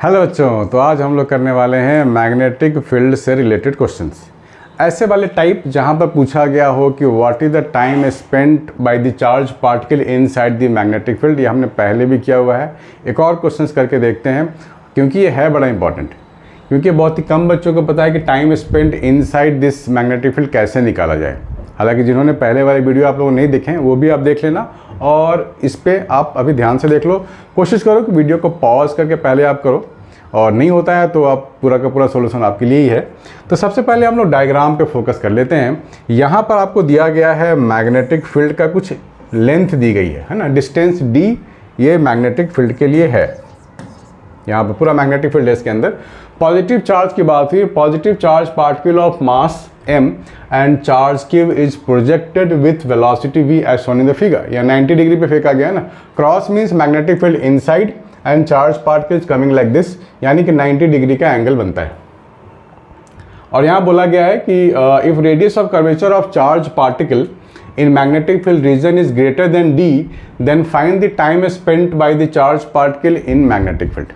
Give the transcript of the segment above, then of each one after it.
Hello बच्चों, तो आज हम लोग करने वाले हैं मैग्नेटिक फील्ड से रिलेटेड क्वेश्चंस। ऐसे वाले टाइप जहां पर पूछा गया हो कि what is the time spent by the charge particle inside the magnetic field. ये हमने पहले भी किया हुआ है। एक और क्वेश्चंस करके देखते हैं, क्योंकि ये है बड़ा इंपॉर्टेंट, क्योंकि बहुत ही कम बच्चों को पता है कि time spent inside this magnetic field कैसे निकाला जाए। हालांकि जिन्होंने पहले वाले वीडियो आप लोगों ने नहीं देखे हैं वो भी आप देख लेना, और इस पर आप अभी ध्यान से देख लो। कोशिश करो कि वीडियो को पॉज करके पहले आप करो, और नहीं होता है तो आप पूरा का पूरा सॉल्यूशन आपके लिए ही है। तो सबसे पहले हम लोग डायग्राम पे फोकस कर लेते हैं। यहाँ पर आपको दिया गया है मैग्नेटिक फील्ड का कुछ लेंथ दी गई है ना, डिस्टेंस d ये मैग्नेटिक फील्ड के लिए है। यहाँ पर पूरा मैग्नेटिक फील्ड है, इसके अंदर पॉजिटिव चार्ज की बात हुई। Positive charge particle of mass m and charge Q is projected with velocity v as shown in the figure. या 90 डिग्री पे फेंका गया है ना। Cross means magnetic field inside and charge particles coming like this, यानी कि 90 degree का angle बनता है। और यहाँ बोला गया है कि if radius of curvature of charge particle in magnetic field region is greater than d, then find the time spent by the charge particle in magnetic field.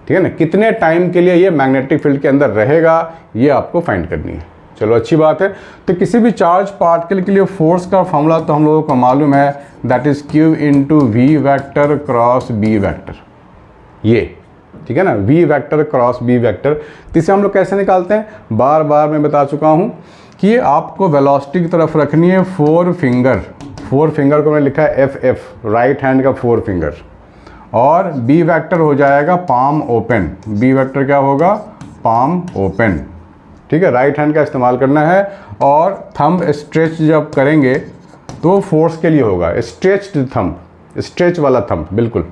ठीक है ना, कितने टाइम के लिए ये मैग्नेटिक फील्ड के अंदर रहेगा ये आपको फाइंड करनी है। चलो अच्छी बात है। तो किसी भी चार्ज पार्टिकल के लिए फोर्स का फॉर्मूला तो हम लोगों को मालूम है, that is q into V vector cross B vector. ये ठीक है ना, v vector cross b vector. तो इसे हम लोग कैसे निकालते हैं, बार बार मैं बता चुका हूँ कि आपको वेलोसिटी की तरफ रखनी है फोर फिंगर को मैंने लिखा है f, राइट हैंड का फोर फिंगर, और b वेक्टर हो जाएगा पाम ओपन। b वेक्टर क्या होगा, पाम ओपन। ठीक है, राइट हैंड का इस्तेमाल करना है। और थंब स्ट्रेच जब करेंगे तो फोर्स के लिए होगा, स्ट्रेच्ड थंब, स्ट्रेच वाला थंब बिल्कुल।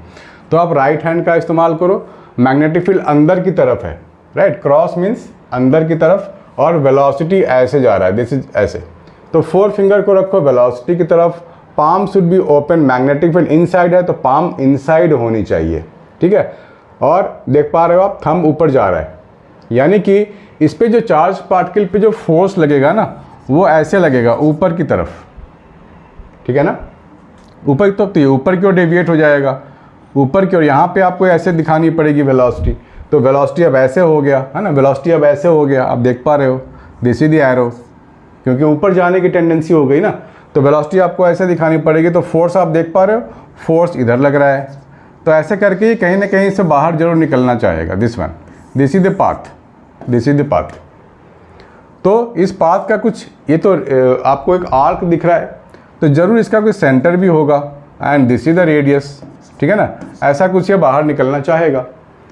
तो आप राइट हैंड का इस्तेमाल करो। मैग्नेटिक फील्ड अंदर की तरफ है, राइट, क्रॉस मीन्स अंदर की तरफ, और वेलोसिटी ऐसे जा रहा है, दिस इज ऐसे। तो फोर फिंगर को रखो वेलोसिटी की तरफ। Palm should be open, magnetic field inside है तो पाम इनसाइड होनी चाहिए। ठीक है, और देख पा रहे हो आप थंब ऊपर जा रहा है, यानी कि इस पे जो चार्ज पार्टिकल पे जो फोर्स लगेगा ना वो ऐसे लगेगा ऊपर की तरफ। ठीक है ना, ऊपर तो ये ऊपर की ओर डेविएट हो जाएगा, ऊपर की ओर। यहाँ पे आपको ऐसे दिखानी पड़ेगी वेलोसिटी, तो वेलोसिटी अब ऐसे हो गया है ना, वेलोसिटी अब ऐसे हो गया, आप देख पा रहे हो, दिस इज द एरो, क्योंकि ऊपर जाने की टेंडेंसी हो गई ना, तो वेलोसिटी आपको ऐसे दिखानी पड़ेगी। तो फोर्स आप देख पा रहे हो, फोर्स इधर लग रहा है, तो ऐसे करके कहीं ना कहीं से बाहर जरूर निकलना चाहेगा। This one, this is the path, this is the path. तो इस पाथ का कुछ, ये तो आपको एक आर्क दिख रहा है, तो जरूर इसका कोई सेंटर भी होगा, and this is the radius. ठीक है ना, ऐसा कुछ ये बाहर निकलना चाहेगा।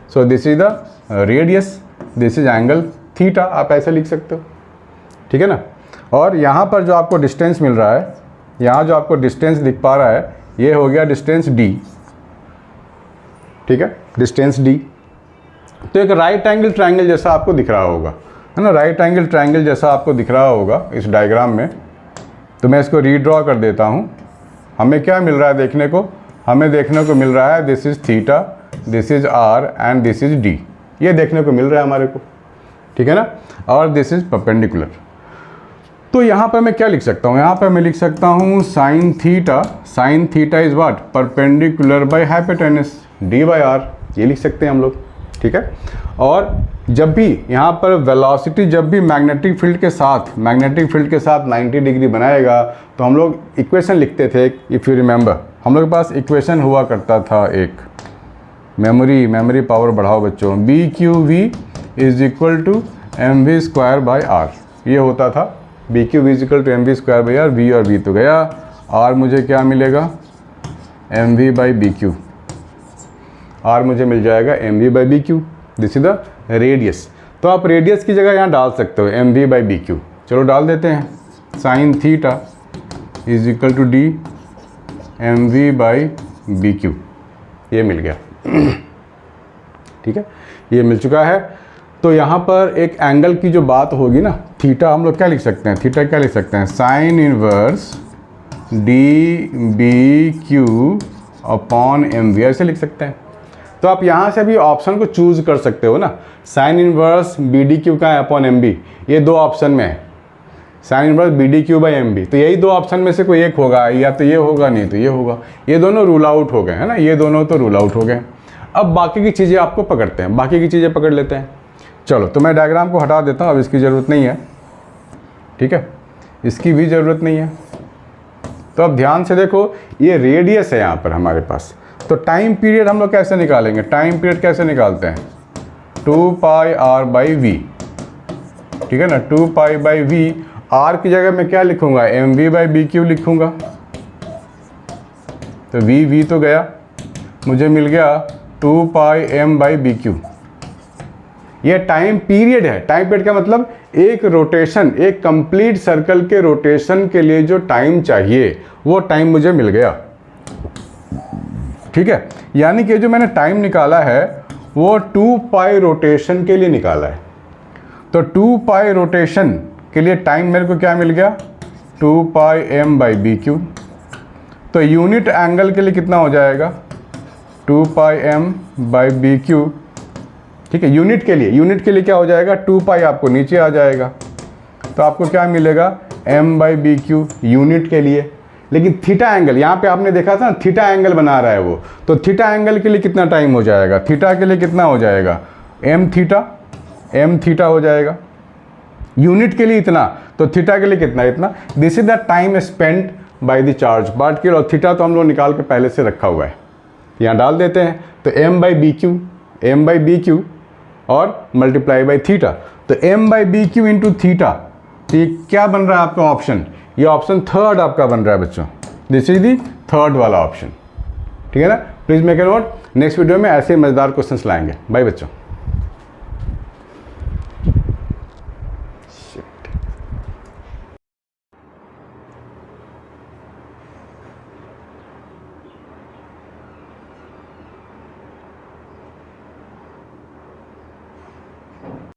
So this is the radius, this is angle theta, आप ऐसे लिख सकते हो। ठीक है ना, और यहाँ पर जो आपको डिस्टेंस मिल रहा है, यहाँ जो आपको डिस्टेंस दिख पा रहा है, ये हो गया डिस्टेंस d। ठीक है, डिस्टेंस d। तो एक राइट एंगल ट्रायंगल जैसा आपको दिख रहा होगा, है ना, राइट एंगल ट्रायंगल जैसा आपको दिख रहा होगा इस डायग्राम में। तो मैं इसको रीड्रॉ कर देता हूँ। हमें क्या मिल रहा है देखने को, हमें देखने को मिल रहा है this is theta, this is r and this is d। ये देखने को मिल रहा है हमारे को। ठीक है ना, और दिस इज परपेंडिकुलर। तो यहाँ पर मैं क्या लिख सकता हूँ, यहाँ पर मैं लिख सकता हूँ sine theta is what, perpendicular by hypotenuse d by r, ये लिख सकते हैं हम लोग। ठीक है, और जब भी यहाँ पर वेलोसिटी जब भी मैग्नेटिक फील्ड के साथ 90 डिग्री बनाएगा, तो हम लोग इक्वेशन लिखते थे, इफ़ यू रिमेंबर, हम लोग के पास इक्वेशन हुआ करता था एक, मेमोरी पावर बढ़ाओ बच्चों, BQV is equal to mv square by r। ये होता था BQV is equal to mv square by r। v और v तो गया, r मुझे क्या मिलेगा, mv बाई BQ, r मुझे मिल जाएगा mv by BQ। This is the radius. तो आप रेडियस की जगह यहाँ डाल सकते हो mv बाई BQ। चलो डाल देते हैं, sine theta is equal to d mv by BQ, ये मिल गया। ठीक है, ये मिल चुका है। तो यहाँ पर एक एंगल की जो बात होगी ना, थीटा हम लोग क्या लिख सकते हैं, थीटा क्या लिख सकते हैं, sine inverse DBQ upon mv, ऐसे लिख सकते हैं। तो आप यहाँ से भी ऑप्शन को चूज कर सकते हो ना, साइन इनवर्स BDQ का है अपॉन mb, ये दो ऑप्शन में है, sine inverse BDQ by mb। तो यही दो ऑप्शन में से कोई एक होगा, या तो ये होगा नहीं तो ये होगा। ये दोनों रूल आउट हो गए, है ना, ये दोनों तो रूल आउट हो गए। अब बाकी की चीज़ें आपको पकड़ते हैं, बाकी की चीज़ें पकड़ लेते हैं। चलो तो मैं डायग्राम को हटा देता हूँ, अब इसकी ज़रूरत नहीं है, ठीक है, इसकी भी ज़रूरत नहीं है। तो अब ध्यान से देखो, ये रेडियस है यहाँ पर हमारे पास। तो टाइम पीरियड हम लोग कैसे निकालेंगे? टाइम पीरियड कैसे निकालते हैं? 2πr/v, ठीक है ना, 2π/v। r की जगह मैं क्या लिखूंगा? mv/bq लिखूंगा। तो v तो गया, मुझे मिल गया 2πm/bq। ये टाइम पीरियड है। टाइम पीरियड का मतलब एक रोटेशन, एक कंप्लीट सर्कल के रोटेशन के लिए जो टाइम चाहिए वो टाइम मुझे मिल गया, ठीक है। यानी कि जो मैंने टाइम निकाला है वो 2π रोटेशन के लिए निकाला है। तो 2π रोटेशन के लिए टाइम मेरे को क्या मिल गया? 2πm/bq। तो यूनिट एंगल के लिए कितना हो जाएगा? 2πm/bq, ठीक है। यूनिट के लिए क्या हो जाएगा? 2π आपको नीचे आ जाएगा, तो आपको क्या मिलेगा? m/bq यूनिट के लिए। लेकिन थीटा एंगल, यहाँ पे आपने देखा था ना, थीटा एंगल बना रहा है वो, तो थीटा एंगल के लिए कितना टाइम हो जाएगा? थीटा के लिए कितना हो जाएगा? m थीटा हो जाएगा। यूनिट के लिए इतना, तो थीटा के लिए कितना? इतना। This is the time spent by the charge particle. और थीटा तो हम लोग निकाल के पहले से रखा हुआ है, यहाँ डाल देते हैं। तो m/bq और मल्टीप्लाई बाई थीटा। तो m/bq इंटू थीटा, तो ये क्या बन रहा है आपका ऑप्शन? ये ऑप्शन थर्ड आपका बन रहा है बच्चों। दिस इज दी थर्ड वाला ऑप्शन, ठीक है ना। Please make a note, next video में ऐसे मज़ेदार क्वेश्चंस लाएंगे। बाय बच्चों।